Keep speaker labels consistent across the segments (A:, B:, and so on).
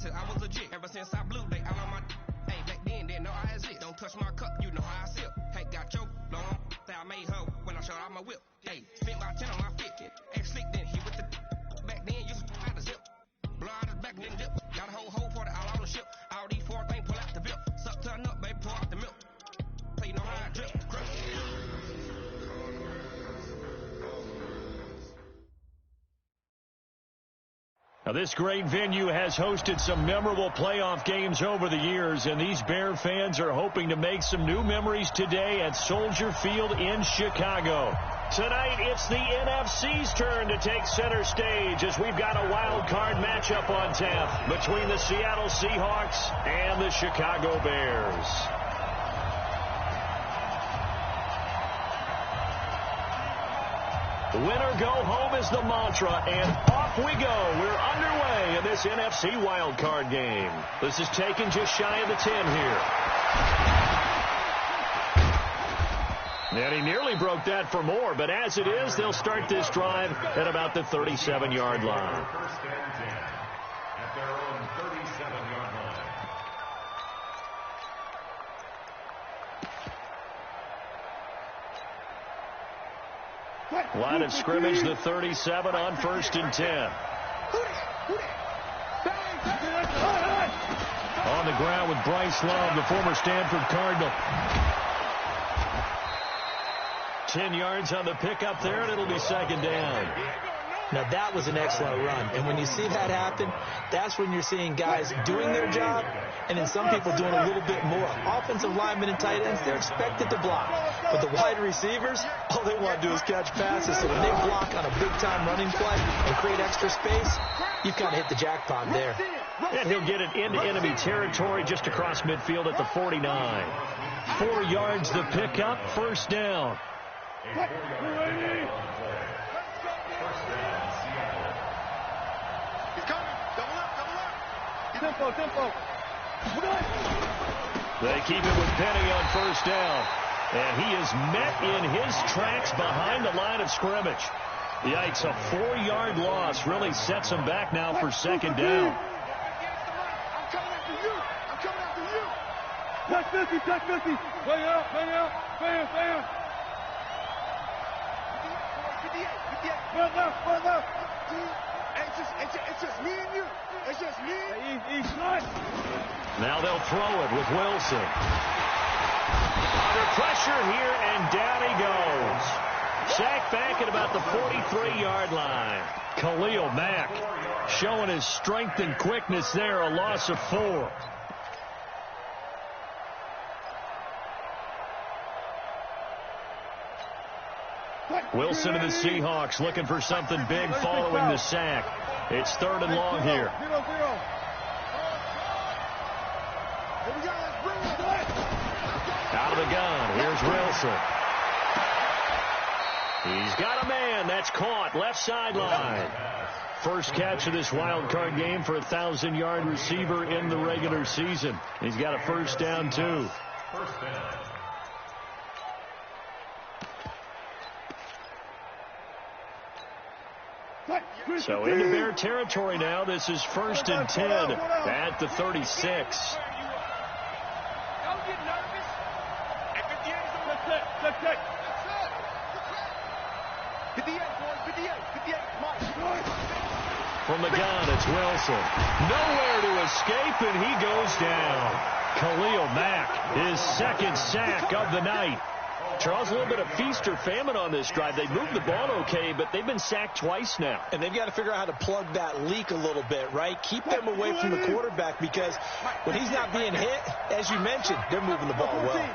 A: since I was a jit. Ever since I blew, they all on my. Hey, back then, didn't know I exist. Don't touch my cup, you know how I sip. Hey, got your long. Say I made her when I showed out my whip. Hey, spent about 10 on my fit. Hey, slick, then he with the. Back then, used to out the zip. Blow out his back, then dip. Got a whole party all on the ship. All these four things pull out the bip. Suck, turn up, baby, pour out the milk. So you know how I drip.
B: Now, this great venue has hosted some memorable playoff games over the years, and these Bear fans are hoping to make some new memories today at Soldier Field in Chicago. Tonight, it's the NFC's turn to take center stage as we've got a wild card matchup on tap between the Seattle Seahawks and the Chicago Bears. Winner go home is the mantra, and off we go. We're underway in this NFC wildcard game. This is taken just shy of the 10 here. And he nearly broke that for more, but as it is, they'll start this drive at about the 37-yard line.
C: First and 10 at their own 37-yard line.
B: Line of scrimmage, the 37 on 1st and 10. On the ground with Bryce Love, the former Stanford Cardinal. 10 yards on the pickup there, and it'll be second down.
D: Now, that was an excellent run. And when you see that happen, that's when you're seeing guys doing their job and then some people doing a little bit more. Offensive linemen and tight ends, they're expected to block. But the wide receivers, all they want to do is catch passes. So when they block on a big-time running play and create extra space, you've kind of hit the jackpot there.
B: And he'll get it into enemy territory just across midfield at the 49. 4 yards the pickup, first down.
E: Tempo.
B: They keep it with Penny on first down. And he is met in his tracks behind the line of scrimmage. Yikes, a 4-yard loss really sets him back now for second down.
E: I'm coming after you. Touch 50. Play out. Bam. 58. Run left. It's just me and you. It's just me.
B: Now they'll throw it with Wilson. Under pressure here, and down he goes. Sacked back at about the 43-yard line. Khalil Mack showing his strength and quickness there, a loss of 4. Wilson and the Seahawks looking for something big following the sack. It's 3rd and long here. Out of the gun, here's Wilson. He's got a man. That's caught. Left sideline. First catch of this wild card game for a 1,000-yard receiver in the regular season. He's got a first down, too.
C: First down.
B: So into Bear territory now. This is 1st and 10 at the 36.
E: Don't get nervous. Check. 58, 58, Mike.
B: From the gun, it's Wilson. Nowhere to escape, and he goes down. Khalil Mack, his 2nd sack of the night. Charles, a little bit of feast or famine on this drive. They moved the ball okay, but they've been sacked twice now.
D: And they've got to figure out how to plug that leak a little bit, right? Keep them away from the quarterback because when he's not being hit, as you mentioned, they're moving the ball well.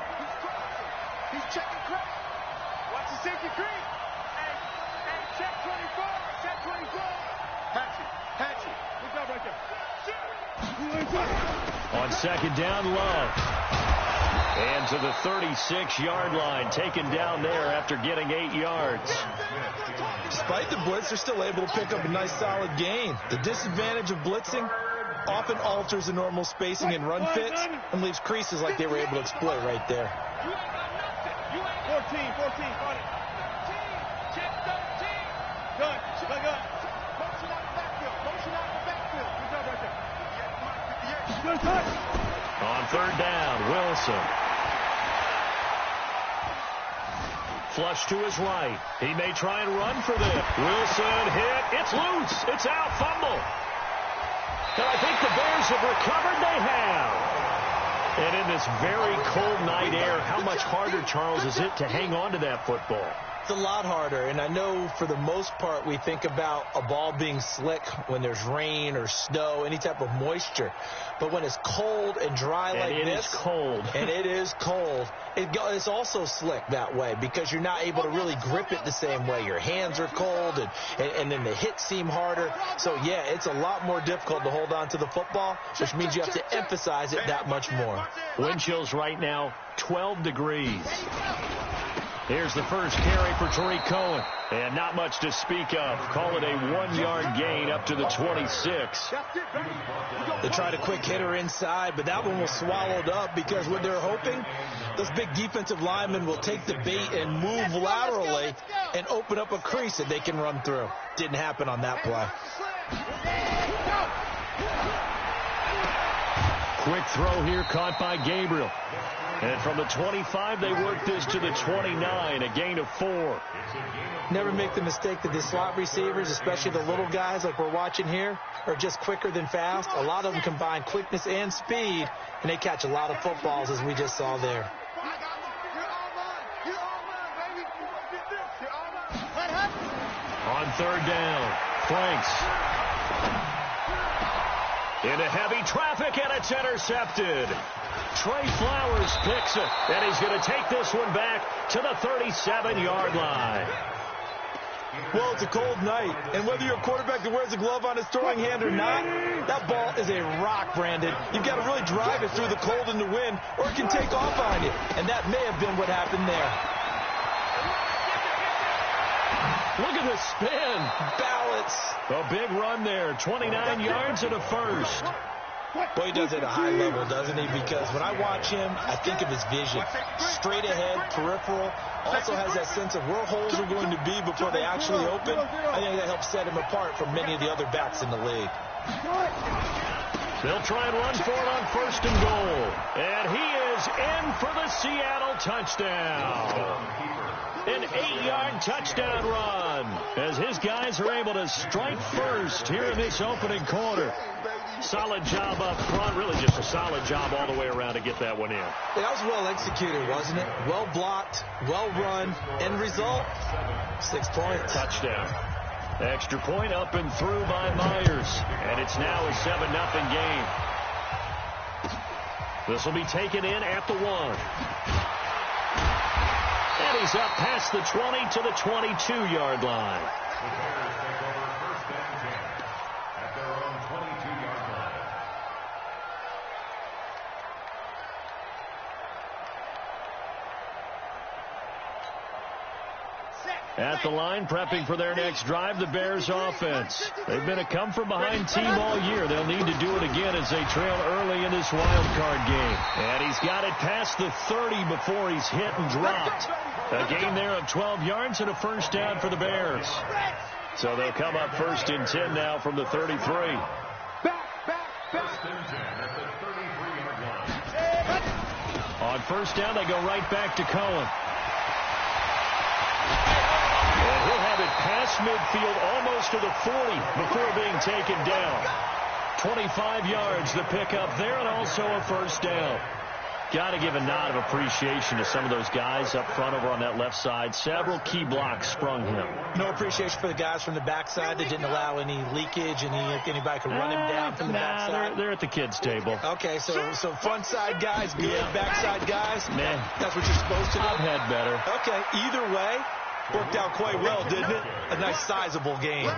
E: He's checking Craig. Watch the safety Craig. Hey, check 24. Hatchet. Good job right there.
B: On second down, Love. And to the 36-yard line, taken down there after getting 8 yards.
D: Despite the blitz, they're still able to pick up a nice, solid gain. The disadvantage of blitzing often alters the normal spacing and run fits and leaves creases like they were able to exploit right there.
E: 14, got it. Check 13. Good. Motion out the backfield. Good job right there.
B: On third down, Wilson. Flush to his right. He may try and run for this. Wilson hit. It's loose. It's out. Fumble. And I think the Bears have recovered. They have. And in this very cold night air, how much harder, Charles, is it to hang on to that football?
D: It's a lot harder, and I know for the most part we think about a ball being slick when there's rain or snow, any type of moisture. But when it's cold and dry like this,
B: it's cold.
D: And it is cold, it's also slick that way because you're not able to really grip it the same way. Your hands are cold, and then the hits seem harder. So, yeah, it's a lot more difficult to hold on to the football, which means you have to emphasize it that much more.
B: Wind chills right now, 12 degrees. Here's the first carry for Tariq Cohen. And not much to speak of. Call it a 1-yard gain up to the 26.
D: They tried a quick hitter inside, but that one was swallowed up because what they're hoping, those big defensive linemen will take the bait and move laterally and open up a crease that they can run through. Didn't happen on that play.
B: Quick throw here caught by Gabriel. And from the 25, they work this to the 29, a gain of 4.
D: Never make the mistake that the slot receivers, especially the little guys like we're watching here, are just quicker than fast. A lot of them combine quickness and speed, and they catch a lot of footballs, as we just saw there.
B: On third down, Franks. Into heavy traffic, and it's intercepted. Trey Flowers picks it, and he's going to take this one back to the 37-yard line.
D: Well, it's a cold night, and whether you're a quarterback that wears a glove on his throwing hand or not, that ball is a rock, Brandon. You've got to really drive it through the cold and the wind, or it can take off on you, and that may have been what happened there.
B: Look at the spin.
D: Balance.
B: A big run there, 29 yards and a first.
D: Boy, he does it at a high level, doesn't he? Because when I watch him, I think of his vision. Straight ahead, peripheral. Also has that sense of where holes are going to be before they actually open. I think that helps set him apart from many of the other backs in the league.
B: They'll try and run for it on first and goal. And he is in for the Seattle touchdown. An 8-yard touchdown run as his guys are able to strike first here in this opening quarter. Solid job up front, really just a solid job all the way around to get that one in.
D: Yeah, that was well executed, wasn't it? Well blocked, well run, end result, 6 points.
B: Touchdown. Extra point up and through by Myers, and it's now a 7-0 game. This will be taken in at the 1. And he's up past the 20 to the 22-yard line.
C: The Bears take over first and 10 at their own 22-yard line.
B: At the line, prepping for their next drive, the Bears offense. They've been a come-from-behind team all year. They'll need to do it again as they trail early in this wild card game. And he's got it past the 30 before he's hit and dropped. A gain there of 12 yards and a first down for the Bears. So they'll come up first and 10 now from the 33.
C: First and 10 at the 33-yard line.
B: On first down, they go right back to Cohen. And he'll have it past midfield almost to the 40 before being taken down. 25 yards the pickup there, and also a first down. Got to give a nod of appreciation to some of those guys up front over on that left side. Several key blocks sprung him.
D: No appreciation for the guys from the backside that didn't allow any leakage, and anybody could run him down from the backside.
B: They're at the kids' table.
D: Okay, so front side guys good, backside guys,
B: man,
D: that's what you're supposed to do.
B: I've had better.
D: Okay, either way, worked out quite well, didn't it? A nice sizable game.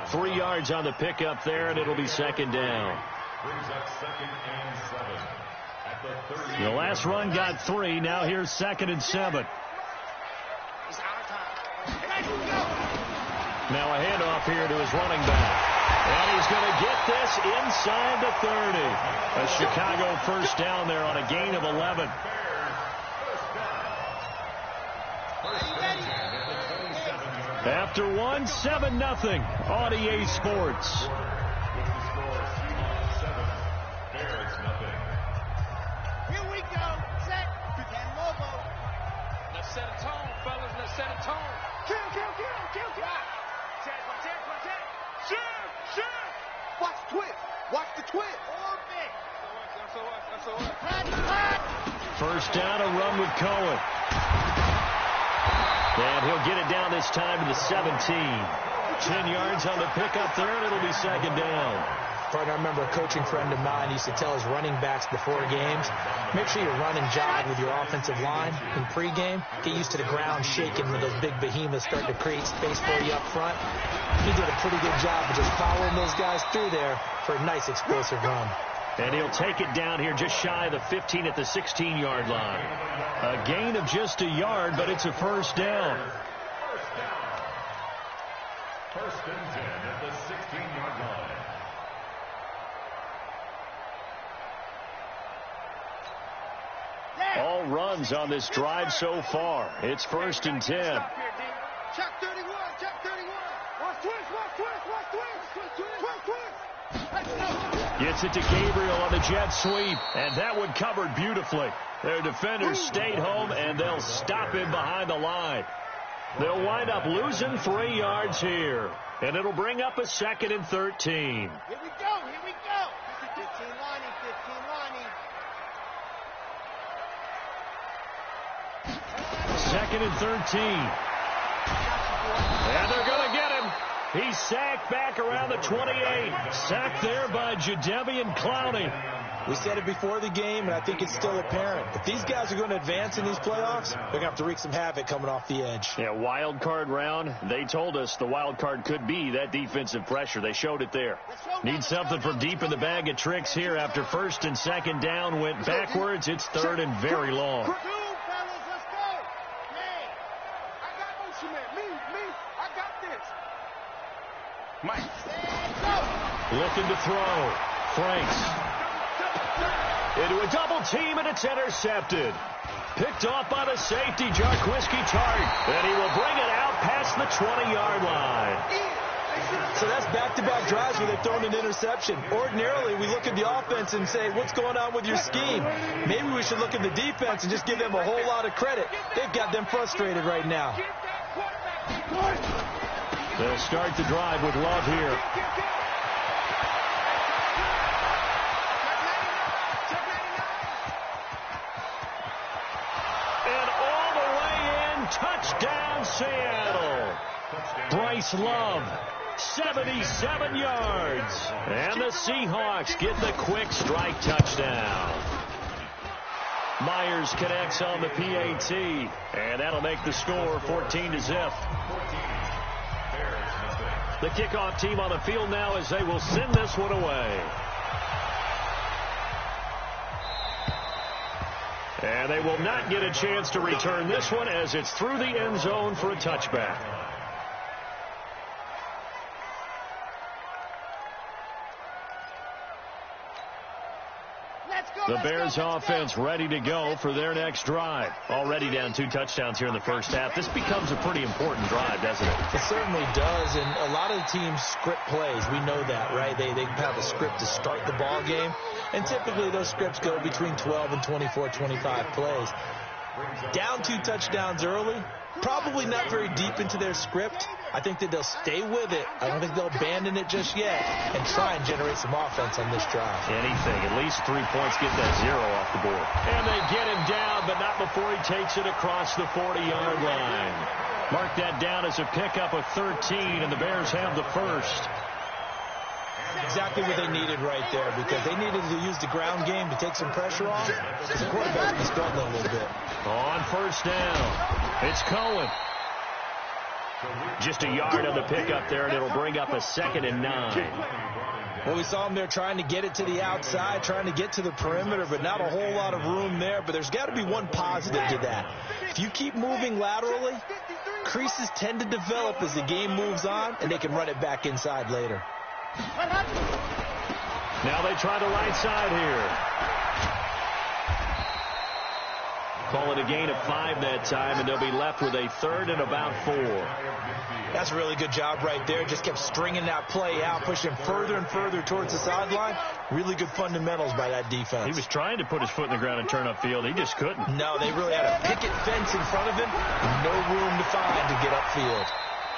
B: 3 yards on the pickup there, and it'll be second down.
C: Brings up second and 7.
B: The last run got 3. Now here's second and 7. Now a handoff here to his running back. And he's going to get this inside the 30. A Chicago first down there on a gain of 11. After 1, 7-0 on EA Sports.
E: quit.
B: First down, a run with Cohen. And he'll get it down this time to the 17. 10 yards on the pickup there, and it'll be second down.
D: Partner, I remember a coaching friend of mine used to tell his running backs before games, make sure you run and jog with your offensive line in pregame. Get used to the ground shaking when those big behemoths start to create space for you up front. He did a pretty good job of just following those guys through there for a nice explosive run.
B: And he'll take it down here just shy of the 15 at the 16-yard line. A gain of just a yard, but it's a first down.
C: First and 10 at the 16-yard line.
B: All runs on this drive so far. It's first and 10.
E: Check 31, check 31. Watch twist, watch twist, watch twist. Twist, twist. Let's go.
B: Gets it to Gabriel on the jet sweep, and that one covered beautifully. Their defenders stayed home, and they'll him him behind the line. They'll wind up losing 3 yards here, and it'll bring up a second and 13.
E: Here we go, here we go. 15 lining, 15 lining.
B: Second and 13. And they're going to get him. He's sacked back around the 28. Sacked there by Jadeveon Clowney.
D: We said it before the game, and I think it's still apparent. If these guys are going to advance in these playoffs, they're going to have to wreak some havoc coming off the edge.
B: Yeah, wild card round. They told us the wild card could be that defensive pressure. They showed it there. Need something from deep in the bag of tricks here after first and second down went backwards. It's third and very long.
A: Mike.
B: Looking to throw. Franks. Into a double team, and it's intercepted. Picked off by the safety, Jarquiski Tart. And he will bring it out past the 20-yard line.
D: So that's back-to-back drives where they've thrown an interception. Ordinarily, we look at the offense and say, what's going on with your scheme? Maybe we should look at the defense and just give them a whole lot of credit. They've got them frustrated right now.
B: They'll start the drive with Love here. And all the way in, touchdown Seattle. Bryce Love, 77 yards. And the Seahawks get the quick strike touchdown. Myers connects on the PAT, and that'll make the score 14-0. The kickoff team on the field now as they will send this one away. And they will not get a chance to return this one as it's through the end zone for a touchback. The Bears offense ready to go for their next drive. Already down 2 touchdowns here in the first half. This becomes a pretty important drive, doesn't it?
D: It certainly does, and a lot of the teams script plays. We know that, right? They have a script to start the ball game, and typically those scripts go between 12 and 24, 25 plays. Down 2 touchdowns early, probably not very deep into their script. I think that they'll stay with it. I don't think they'll abandon it just yet and try and generate some offense on this drive.
B: Anything. At least 3 points, get that 0 off the board. And they get him down, but not before he takes it across the 40-yard line. Mark that down as a pickup of 13, and the Bears have the first.
D: Exactly what they needed right there, because they needed to use the ground game to take some pressure off, because the quarterback was struggling a little bit.
B: On first down, it's Cohen. Just a yard on the pickup there, and it'll bring up a 2nd and 9.
D: Well, we saw them there trying to get it to the outside, trying to get to the perimeter, but not a whole lot of room there. But there's got to be one positive to that. If you keep moving laterally, creases tend to develop as the game moves on, and they can run it back inside later.
B: Now they try the right side here. Call it a gain of 5 that time, and they'll be left with a 3rd and about 4.
D: That's a really good job right there. Just kept stringing that play out, pushing further and further towards the sideline. Really good fundamentals by that defense.
B: He was trying to put his foot in the ground and turn upfield. He just couldn't.
D: No, they really had a picket fence in front of him and no room to find to get upfield.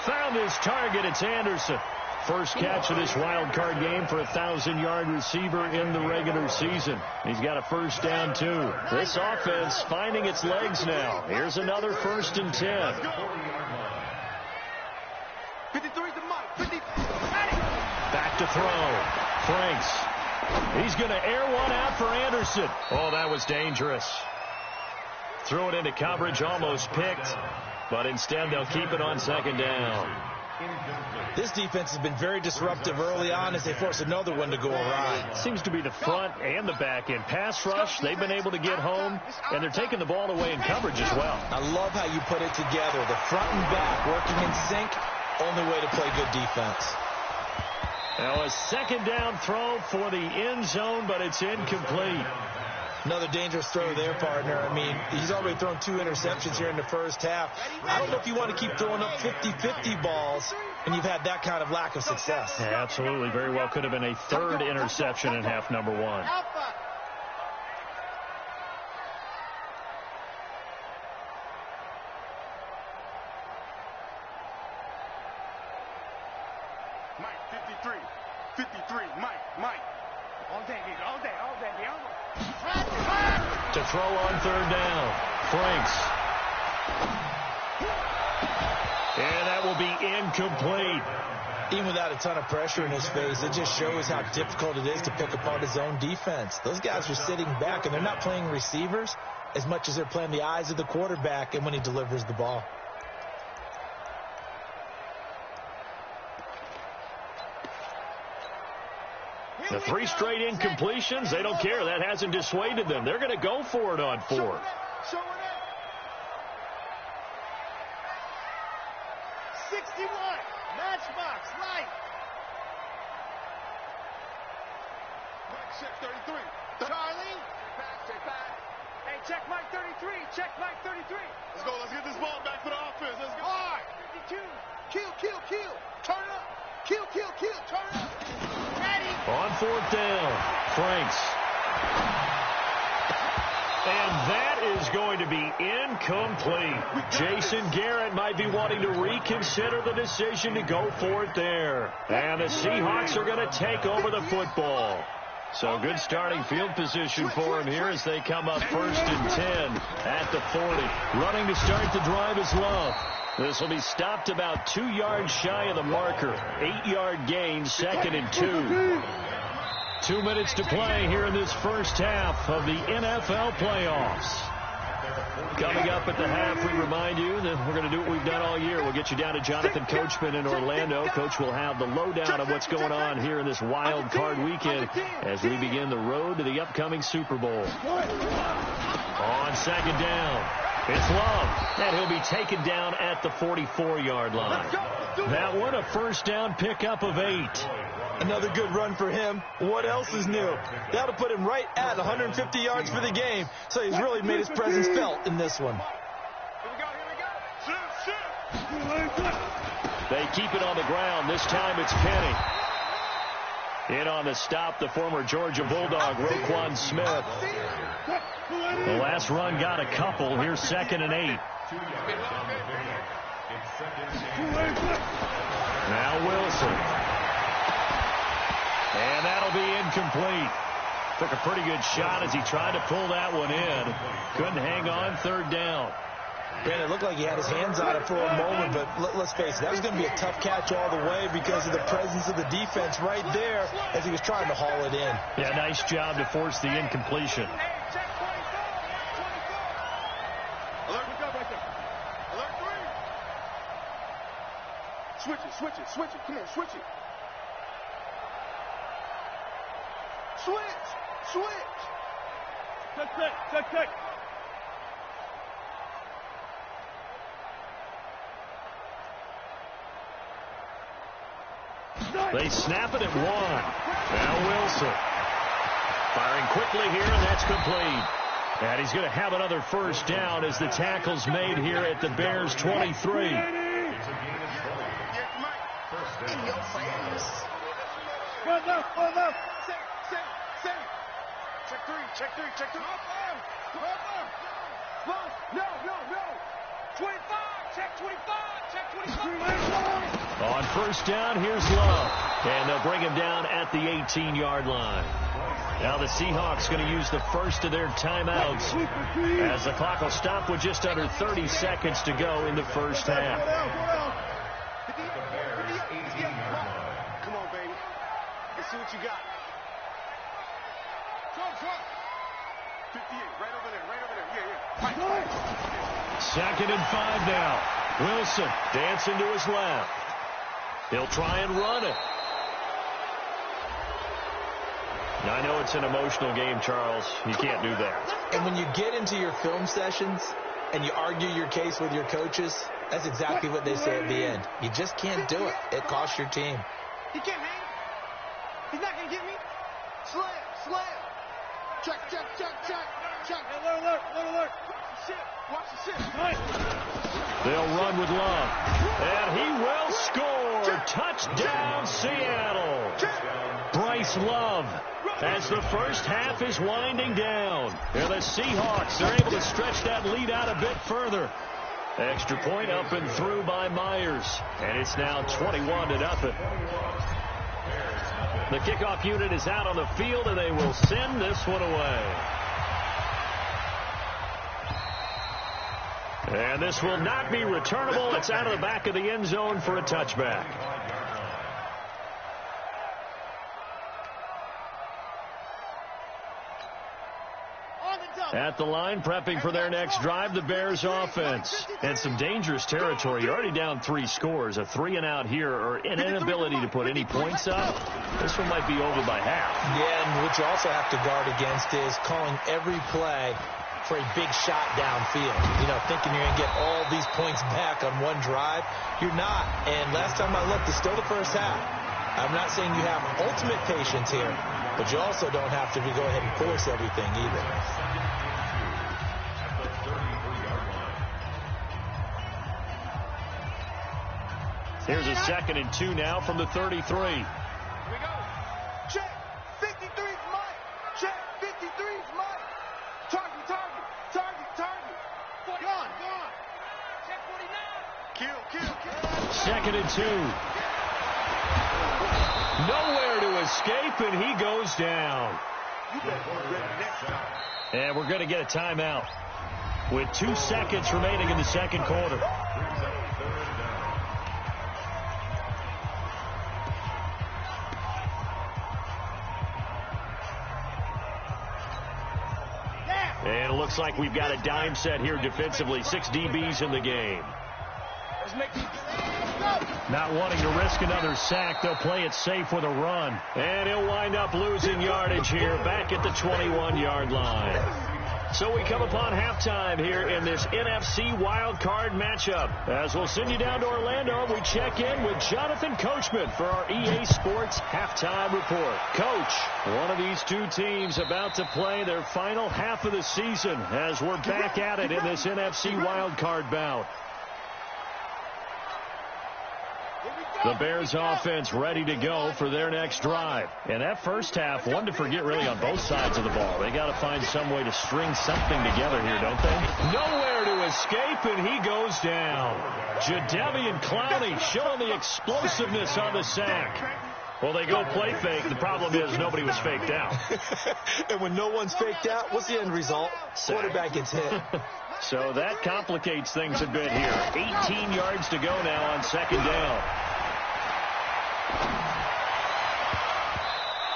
B: Found his target. It's Anderson. first catch of this wild card game for a 1,000-yard receiver in the regular season. He's got a first down, too. This offense finding its legs now. Here's another 1st and 10.
E: 53 to Mike. 50.
B: Back to throw. Franks. He's going to air one out for Anderson. Oh, that was dangerous. Threw it into coverage, almost picked. But instead, they'll keep it on 2nd down.
D: This defense has been very disruptive early on as they force another one to go awry.
B: Seems to be the front and the back end. Pass rush, they've been able to get home, and they're taking the ball away in coverage as well.
D: I love how you put it together. The front and back working in sync, only way to play good defense.
B: Now a 2nd down throw for the end zone, but it's incomplete.
D: Another dangerous throw there, partner. I mean, he's already thrown 2 interceptions here in the first half. I don't know if you want to keep throwing up 50-50 balls when you've had that kind of lack of success.
B: Yeah, absolutely. Very well could have been a 3rd interception in half number 1.
E: Mike, 53. 53. Mike. All day.
B: To throw on 3rd down. Franks. And that will be incomplete.
D: Even without a ton of pressure in his face, it just shows how difficult it is to pick apart his own defense. Those guys are sitting back, and they're not playing receivers as much as they're playing the eyes of the quarterback and when he delivers the ball.
B: The 3 straight incompletions, they don't care. That hasn't dissuaded them. They're going to go for it on 4.
E: Show it up. 61. Matchbox. Right. Mike, check 33. Charlie. Check back. Hey, check Mike 33. Check Mike 33. Let's go. Let's get this ball back for the offense. Let's go. All right. 52. Kill. Turn it up. Kill. Turn it up. Ready.
B: On 4th down, Franks. And that is going to be incomplete. Jason Garrett might be wanting to reconsider the decision to go for it there. And the Seahawks are going to take over the football. So good starting field position for him here as they come up 1st and 10 at the 40. Running to start the drive is Love. This will be stopped about 2 yards shy of the marker. 8-yard gain, 2nd and 2. 2 minutes to play here in this first half of the NFL playoffs. Coming up at the half, we remind you that we're going to do what we've done all year. We'll get you down to Jonathan Coachman in Orlando. Coach will have the lowdown of what's going on here in this wild card weekend as we begin the road to the upcoming Super Bowl. On 2nd down, it's Love, and he'll be taken down at the 44-yard line. That one, a first down pickup of 8.
D: Another good run for him. What else is new? That'll put him right at 150 yards for the game, so he's really made his presence felt in this one.
E: Here we go.
B: They keep it on the ground. This time it's Penny. In on the stop, the former Georgia Bulldog, Roquan Smith. The last run got a couple. Here's 2nd and 8. Now Wilson. And that'll be incomplete. Took a pretty good shot as he tried to pull that one in. Couldn't hang on 3rd down.
D: Brandon, it looked like he had his hands on it for a moment, but let's face it, that was going to be a tough catch all the way because of the presence of the defense right there as he was trying to haul it in.
B: Yeah, nice job to force the incompletion.
E: Alert, we go right there. Alert 3. Switch it. Come on, switch it. Switch. Check.
B: They snap it at 1. Now Wilson. Firing quickly here, and that's complete. And he's going to have another first down as the tackle's made here at the Bears' 23.
E: In your face. Well enough. Check three. No. 25. Check 25. Check 25.
B: On first down, here's Love. And they'll bring him down at the 18-yard line. Now the Seahawks going to use the first of their timeouts as the clock will stop with just under 30 seconds to go in the first half.
E: Come on, baby. Let's see what you got. 58, right over there. Yeah.
B: Second and 5 now. Wilson dancing to his left. He'll try and run it. Now, I know it's an emotional game, Charles. You can't do that.
D: And when you get into your film sessions and you argue your case with your coaches, that's exactly what they say at the end. You just can't do it. It costs your team.
E: He can't hang. He's not going to get me. Slam. Check. Alert. Watch the shit.
B: They'll run with Love. And he will score. Touchdown, Seattle. Bryce Love. As the first half is winding down. And the Seahawks are able to stretch that lead out a bit further. Extra point up and through by Myers. And it's now 21-0. The kickoff unit is out on the field, and they will send this one away. And this will not be returnable. It's out of the back of the end zone for a touchback. At the line, prepping for their next drive, the Bears offense. And some dangerous territory. You're already down 3 scores. A 3-and-out here, or an inability to put any points up. This one might be over by half.
D: Yeah, and what you also have to guard against is calling every play for a big shot downfield. You know, thinking you're going to get all these points back on one drive. You're not. And last time I looked, it's still the first half. I'm not saying you have ultimate patience here, but you also don't have to go ahead and force everything either.
B: Here's a 2nd and 2 now from the 33.
E: Here we go. Check. 53's mine. Check. 53's mine. Target. Gone. Check 49. Kill.
B: 2nd and 2. Nowhere to escape, and he goes down. And we're going to get a timeout with 2 seconds remaining in the second quarter. And it looks like we've got a dime set here defensively. 6 DBs in the game. Not wanting to risk another sack, they'll play it safe with a run. And he'll wind up losing yardage here back at the 21-yard line. So we come upon halftime here in this NFC wildcard matchup. As we'll send you down to Orlando, we check in with Jonathan Coachman for our EA Sports Halftime Report. Coach, one of these two teams about to play their final half of the season as we're back at it in this NFC wildcard bout. The Bears offense ready to go for their next drive. And that first half, one to forget really on both sides of the ball. They got to find some way to string something together here, don't they? Nowhere to escape, and he goes down. Jadeveon Clowney showing the explosiveness on the sack. Well, they go play fake. The problem is nobody was faked out.
D: And when no one's faked out, what's the end result? Quarterback gets hit.
B: So that complicates things a bit here. 18 yards to go now on second down.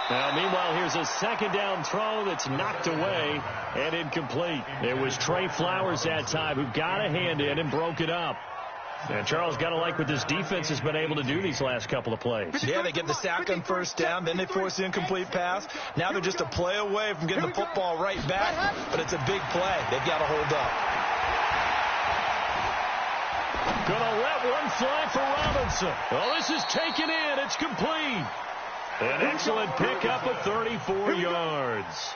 B: Now, meanwhile, here's a second down throw that's knocked away and incomplete. It was Trey Flowers that time who got a hand in and broke it up. And Charles, got to like what this defense has been able to do these last couple of plays.
D: Yeah, they get the sack on first down, then they force the incomplete pass. Now they're just a play away from getting the football right back, but it's a big play. They've got to hold up.
B: Gonna let one fly for Robinson. Well, this is taken in. It's complete. An excellent pickup of 34 yards.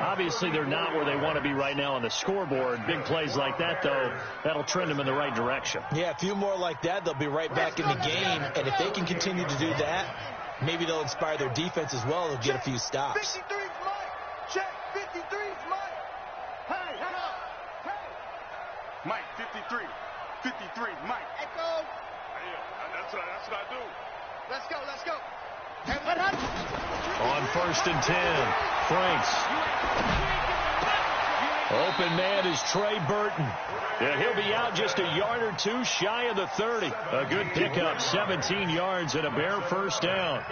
B: Obviously, they're not where they want to be right now on the scoreboard. Big plays like that, though, that'll trend them in the right direction.
D: Yeah, a few more like that, they'll be right back in the game. And if they can continue to do that, maybe they'll inspire their defense as well. They'll get a few stops.
E: 53's mine. Check. 53's mine. Hey. Mike, 53. 53, Mike. Echo. Yeah, that's what I do. Let's go, let's go.
B: On 1st and 10, Franks. Open man is Trey Burton. Yeah, he'll be out just a yard or two shy of the 30. A good pickup, 17 yards and a Bear first down.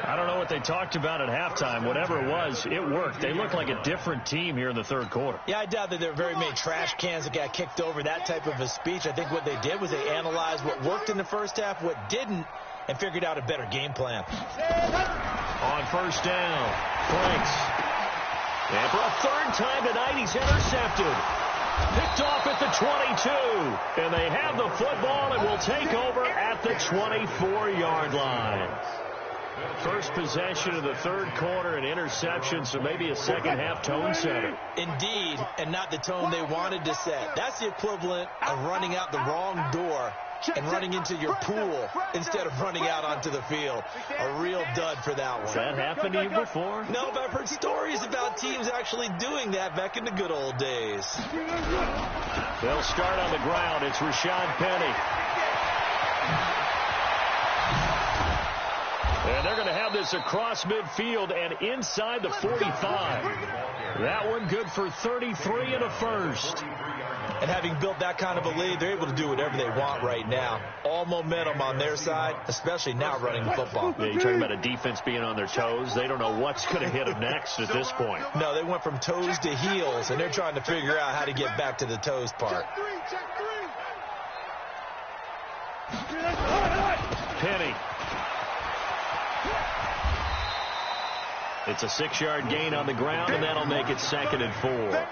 B: I don't know what they talked about at halftime. Whatever it was, it worked. They look like a different team here in the third quarter.
D: Yeah, I doubt that there were very many trash cans that got kicked over, that type of a speech. I think what they did was they analyzed what worked in the first half, what didn't, and figured out a better game plan.
B: On 1st down, Franks. And for a third time tonight, he's intercepted. Picked off at the 22. And they have the football and will take over at the 24-yard line. First possession of the third quarter, an interception, so maybe a second-half tone setter.
D: Indeed, and not the tone they wanted to set. That's the equivalent of running out the wrong door and running into your pool instead of running out onto the field. A real dud for that one.
B: Has that happened to you before?
D: No, but I've heard stories about teams actually doing that back in the good old days.
B: They'll start on the ground. It's Rashad Penny. And they're going to have this across midfield and inside the 45. That one good for 33 and a first.
D: And having built that kind of a lead, they're able to do whatever they want right now. All momentum on their side, especially now running the football.
B: Yeah, you're talking about a defense being on their toes. They don't know what's going to hit them next at this point.
D: No, they went from toes to heels, and they're trying to figure out how to get back to the toes part.
B: Penny. It's a 6-yard gain on the ground, and that'll make it 2nd and 4.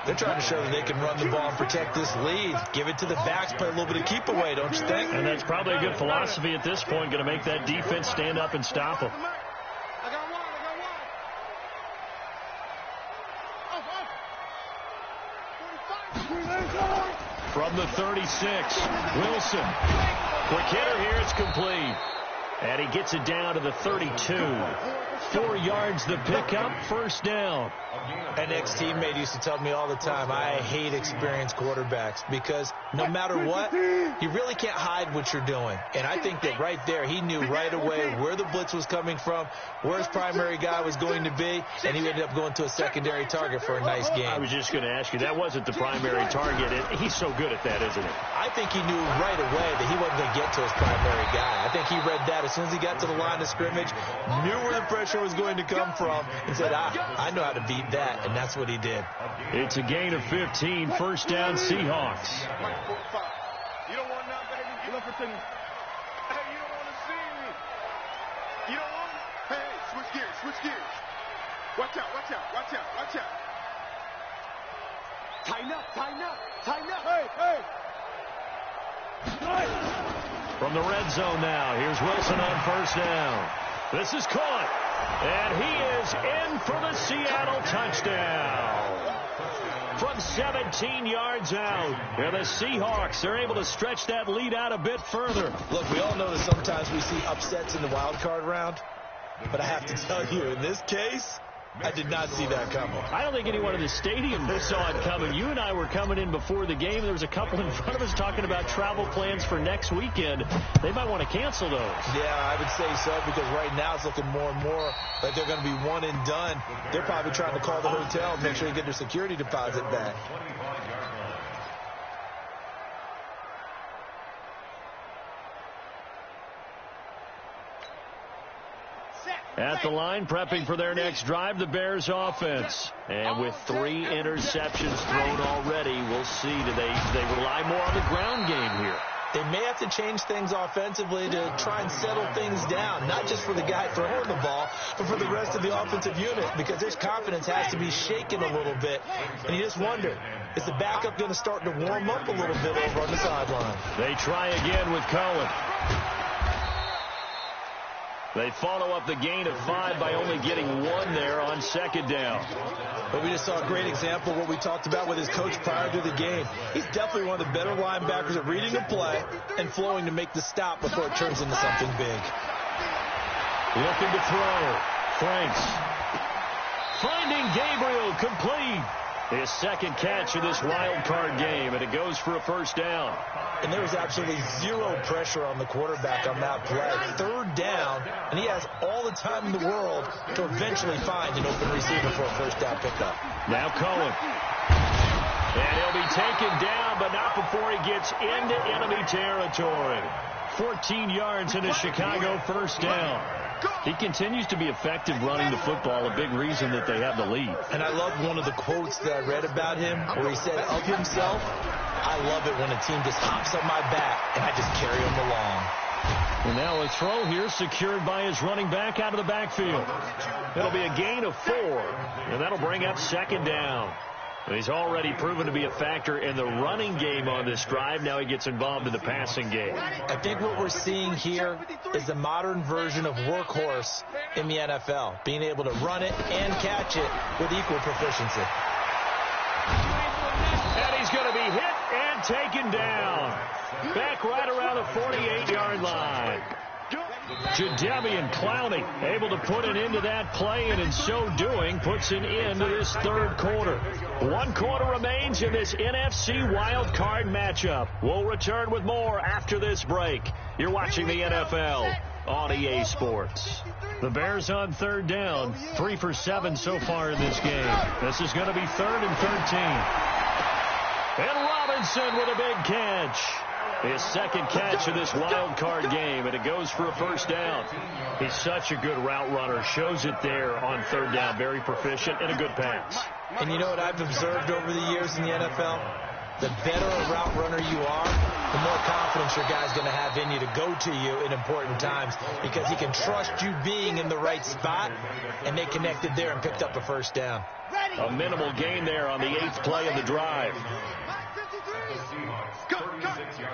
D: They're trying to show that they can run the ball and protect this lead. Give it to the backs, play a little bit of keep away, don't you think?
B: And that's probably a good philosophy at this point, going to make that defense stand up and stop them. From the 36, Wilson. Quick hitter here, it's complete. And he gets it down to the 32. 4 yards the pickup, first down.
D: An ex-teammate used to tell me all the time, I hate experienced quarterbacks because no matter what, you really can't hide what you're doing. And I think that right there, he knew right away where the blitz was coming from, where his primary guy was going to be, and he ended up going to a secondary target for a nice game.
B: I was just going to ask you, that wasn't the primary target. He's so good at that, isn't he?
D: I think he knew right away that he wasn't going to get to his primary guy. I think he read that as soon as he got to the line of scrimmage, knew where the pressure was going to come from, and said, I know how to beat that. And that's what he did.
B: It's a gain of 15, first down Seahawks.
E: You don't want none, baby. You look for things. Hey, you don't want to see me. You don't want me? Hey, switch gears, switch gears. Watch out, watch out, watch out, watch out. Tighten up, tighten up, tighten up. Hey, hey.
B: From the red zone now, here's Wilson on first down. This is caught. And he is in for the Seattle touchdown. From 17 yards out. And the Seahawks, they're able to stretch that lead out a bit further.
D: Look, we all know that sometimes we see upsets in the wild card round. But I have to tell you, in this case, I did not see that coming.
B: I don't think anyone in the stadium saw it coming. You and I were coming in before the game. There was a couple in front of us talking about travel plans for next weekend. They might want to cancel those.
D: Yeah, I would say so, because right now it's looking more and more like they're going to be one and done. They're probably trying to call the hotel and make sure they get their security deposit back.
B: At the line, prepping for their next drive, the Bears offense. And with 3 interceptions thrown already, we'll see. Do they rely more on the ground game here?
D: They may have to change things offensively to try and settle things down, not just for the guy throwing the ball, but for the rest of the offensive unit, because his confidence has to be shaken a little bit. And you just wonder, is the backup going to start to warm up a little bit over on the sideline?
B: They try again with Cohen. They follow up the gain of 5 by only getting 1 there on second down.
D: But we just saw a great example of what we talked about with his coach prior to the game. He's definitely one of the better linebackers at reading a play and flowing to make the stop before it turns into something big.
B: Looking to throw. Franks. Finding Gabriel complete. His second catch of this wild card game, and it goes for a first down.
D: And there was absolutely zero pressure on the quarterback on that play. Third down, and he has all the time in the world to eventually find an open receiver for a first down pickup.
B: Now Cohen. And he'll be taken down, but not before he gets into enemy territory. 14 yards in a Chicago first down. He continues to be effective running the football, a big reason that they have the lead.
D: And I love one of the quotes that I read about him where he said of himself, I love it when a team just hops on my back and I just carry them along.
B: And now a throw here secured by his running back out of the backfield. It'll be a gain of 4, and that'll bring up second down. And he's already proven to be a factor in the running game on this drive. Now he gets involved in the passing game.
D: I think what we're seeing here is the modern version of workhorse in the NFL, being able to run it and catch it with equal proficiency.
B: And he's going to be hit and taken down. Back right around the 48-yard line. Jadeveon Clowney able to put an end to that play, and in so doing puts an end to this third quarter. 1 quarter remains in this NFC wild card matchup. We'll return with more after this break. You're watching the NFL on EA Sports. The Bears on third down, 3 for 7 so far in this game. This is going to be 3rd and 13. And Robinson with a big catch. His second catch of this wild card game, and it goes for a first down. He's such a good route runner. Shows it there on third down. Very proficient and a good pass.
D: And you know what I've observed over the years in the NFL? The better a route runner you are, the more confidence your guy's going to have in you to go to you in important times, because he can trust you being in the right spot, and they connected there and picked up a first down.
B: A minimal gain there on the 8th play of the drive.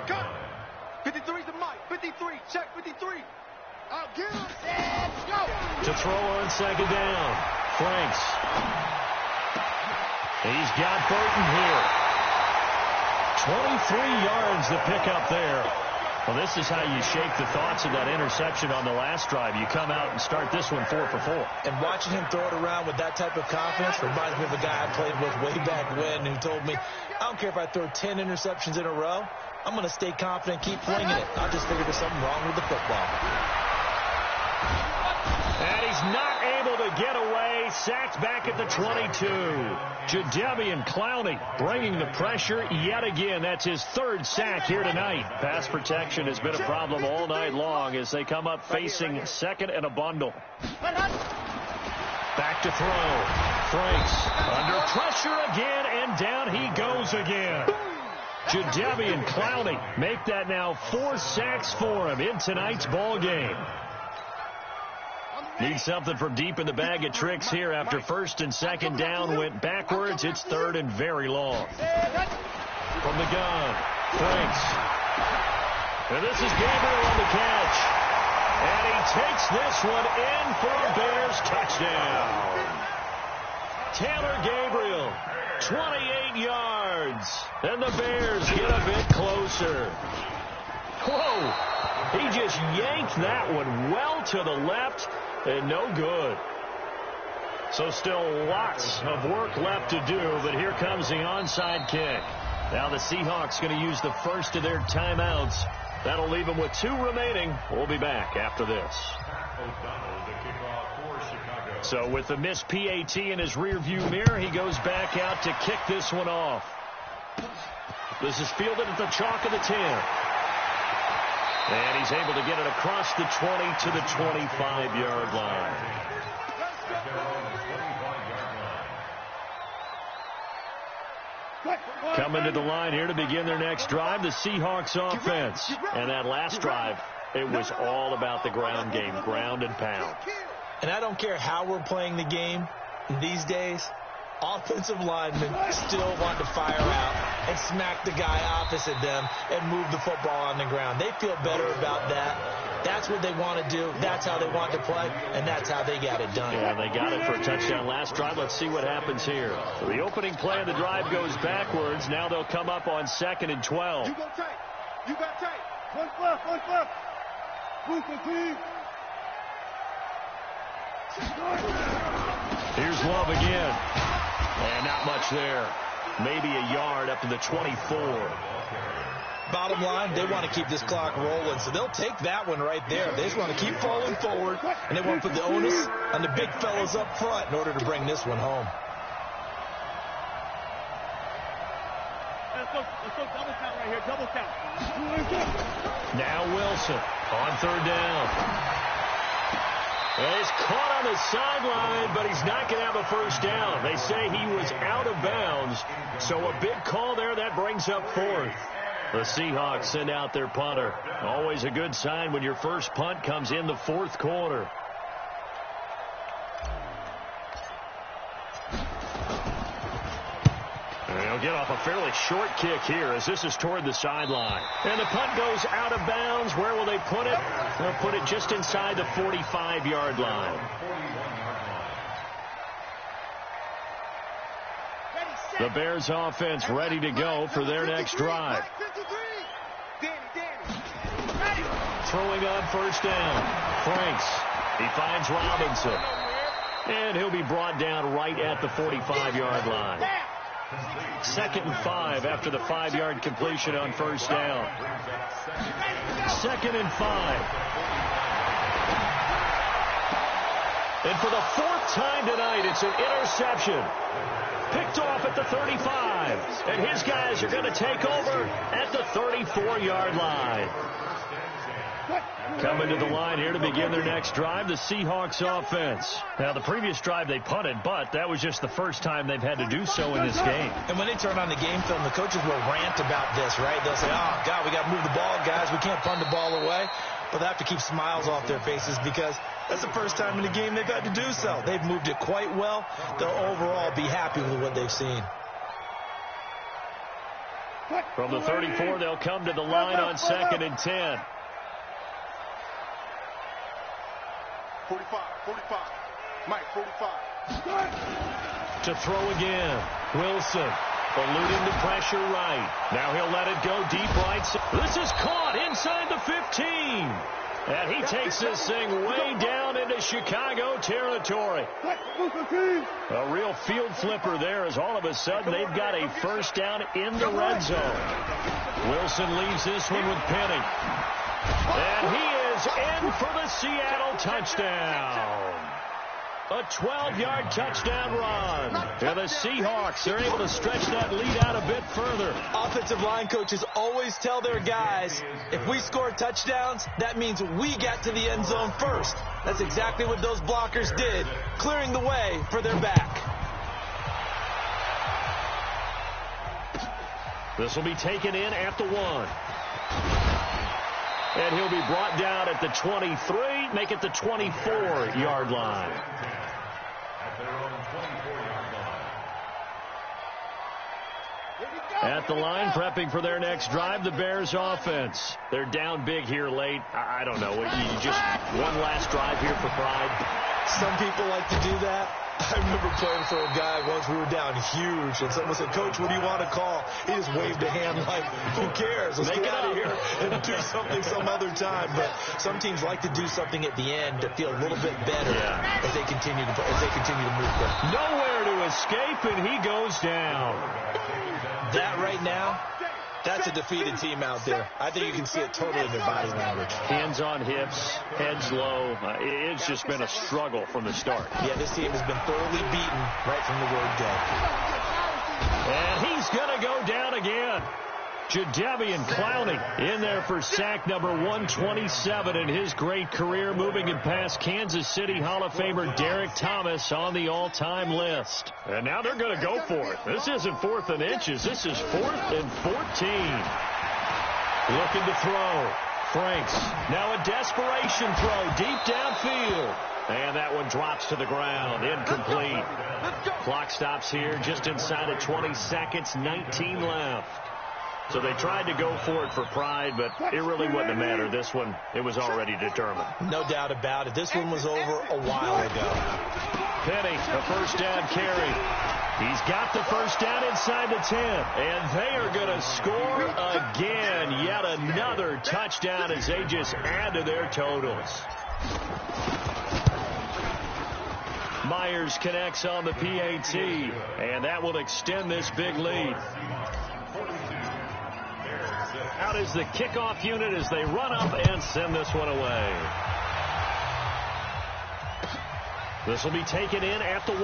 E: Cut. 53's the mic. 53. Check 53. I'll get him. Let's go.
B: To throw on second down. Franks. He's got Burton here. 23 yards to pick up there. Well, this is how you shape the thoughts of that interception on the last drive. You come out and start this one 4 for 4.
D: And watching him throw it around with that type of confidence reminds me of a guy I played with way back when who told me, I don't care if I throw 10 interceptions in a row, I'm going to stay confident, keep flinging it. I just figured there's something wrong with the football.
B: And he's not able to get away. Sacked back at the 22. Jadeveon Clowney bringing the pressure yet again. That's his 3rd sack here tonight. Pass protection has been a problem all night long as they come up facing second and a bundle. Back to throw. Franks under pressure again, and down he goes again. Jadeveon Clowney make that now 4 sacks for him in tonight's ball game. Need something from deep in the bag of tricks here after 1st and 2nd down went backwards. It's 3rd and very long. From the gun, Franks. And this is Gabriel on the catch. And he takes this one in for a Bears touchdown. Taylor Gabriel, 28 yards. And the Bears get a bit closer. Whoa! He just yanked that one well to the left. And no good. So still lots of work left to do, but here comes the onside kick. Now the Seahawks going to use the first of their timeouts. That'll leave them with 2 remaining. We'll be back after this. So with the missed PAT in his rearview mirror, he goes back out to kick this one off. This is fielded at the chalk of the 10. And he's able to get it across the 20 to the 25-yard line. Coming to the line here to begin their next drive, the Seahawks offense. And that last drive, it was all about the ground game, ground and pound.
D: And I don't care how we're playing the game these days, offensive linemen still want to fire out and smack the guy opposite them and move the football on the ground. They feel better about that. That's what they want to do. That's how they want to play, and that's how they got it done.
B: Yeah, they got it for a touchdown last drive. Let's see what happens here. So the opening play of the drive goes backwards. Now they'll come up on 2nd and 12.
E: You go tight. You got tight. One left. Move the team.
B: Here's Love again. And not much there. Maybe a yard up to the 24.
D: Bottom line, they want to keep this clock rolling, so they'll take that one right there. They just want to keep falling forward, and they want to put the onus on the big fellas up front in order to bring this one home.
E: Let's go double count right here, double count.
B: Now Wilson on third down. Well, he's caught on the sideline, but he's not going to have a first down. They say he was out of bounds, so a big call there. That brings up fourth. The Seahawks send out their punter. Always a good sign when your first punt comes in the fourth quarter. And he'll get off a fairly short kick here as this is toward the sideline. And the punt goes out of bounds. Where will they put it? They'll put it just inside the 45-yard line. The Bears offense ready to go for their next drive. Throwing on first down. Franks. He finds Robinson. And he'll be brought down right at the 45-yard line. 2nd and 5 after the 5-yard completion on first down. 2nd and 5. And for the 4th time tonight, it's an interception. Picked off at the 35. And his guys are going to take over at the 34-yard line. Coming to the line here to begin their next drive, the Seahawks offense. Now, the previous drive they punted, but that was just the first time they've had to do so in this game.
D: And when they turn on the game film, the coaches will rant about this, right? They'll say, oh, God, we got to move the ball, guys. We can't punt the ball away. But they have to keep smiles off their faces because that's the first time in the game they've had to do so. They've moved it quite well. They'll overall be happy with what they've seen.
B: From the 34, they'll come to the line on 2nd and 10.
E: 45. Mike, 45.
B: To throw again. Wilson eluding the pressure right. Now he'll let it go deep right. This is caught inside the 15. And he takes this thing way down into Chicago territory. A real field flipper there as all of a sudden they've got a first down in the red zone. Wilson leaves this one with Penny. And he is in for the Seattle touchdown. A 12-yard touchdown run. And the Seahawks are able to stretch that lead out a bit further.
D: Offensive line coaches always tell their guys, if we score touchdowns, that means we get to the end zone first. That's exactly what those blockers did, clearing the way for their back.
B: This will be taken in at the 1. And he'll be brought down at the 23, make it the 24-yard line. At the line, prepping for their next drive, the Bears offense. They're down big here late. I don't know. You just one last drive here for pride.
D: Some people like to do that. I remember playing for a guy once. We were down huge, and someone said, Coach, what do you want to call? He just waved a hand like, who cares? Let's get out of here and do something some other time. But some teams like to do something at the end to feel a little bit better as they continue to move quick.
B: Nowhere to escape, and he goes down.
D: That right now, that's a defeated team out there. I think you can see it totally in their body language.
B: Hands on hips, heads low. It's just been a struggle from the start.
D: Yeah, this team has been thoroughly beaten right from the word go.
B: And he's going to go down again. Jadeveon Clowney in there for sack number 127 in his great career, moving it past Kansas City Hall of Famer Derek Thomas on the all-time list. And now they're going to go for it. This isn't 4th and inches. This is 4th and 14. Looking to throw. Franks. Now a desperation throw deep downfield. And that one drops to the ground. Incomplete. Clock stops here just inside of 20 seconds. 19 left. So they tried to go for it for pride, but it really wouldn't have mattered. This one, it was already determined.
D: No doubt about it. This one was over a while ago.
B: Penny, a first down carry. He's got the first down inside the 10. And they are going to score again. Yet another touchdown as they just add to their totals. Myers connects on the PAT, and that will extend this big lead. Out is the kickoff unit as they run up and send this one away. This will be taken in at the 1.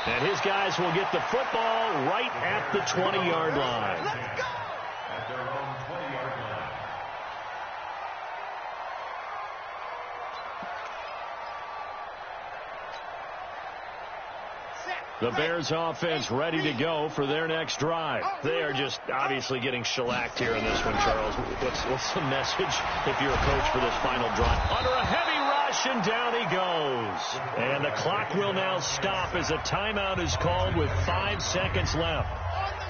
B: And his guys will get the football right at the 20-yard line.
C: At their own 20-yard line.
B: The Bears offense ready to go for their next drive. They are just obviously getting shellacked here in this one, Charles. What's the message if you're a coach for this final drive? Under a heavy rush, and down he goes. And the clock will now stop as a timeout is called with 5 seconds left.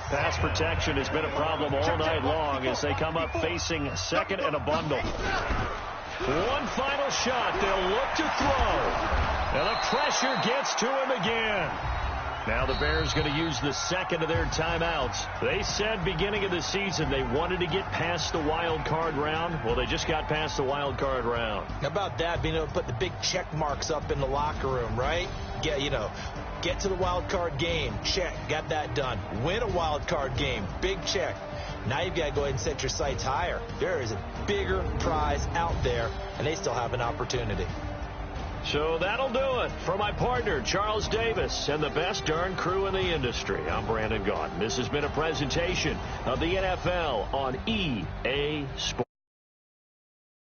B: Pass protection has been a problem all night long as they come up facing second and a bundle. One final shot. They'll look to throw. And the pressure gets to him again. Now the Bears going to use the second of their timeouts. They said beginning of the season they wanted to get past the wild card round. Well, they just got past the wild card round.
D: How about that, being able to put the big check marks up in the locker room, right? Get to the wild card game. Check. Got that done. Win a wild card game. Big check. Now you've got to go ahead and set your sights higher. There is a bigger prize out there, and they still have an opportunity.
B: So that'll do it. For my partner, Charles Davis, and the best darn crew in the industry, I'm Brandon Gaudin. This has been a presentation of the NFL on EA Sports.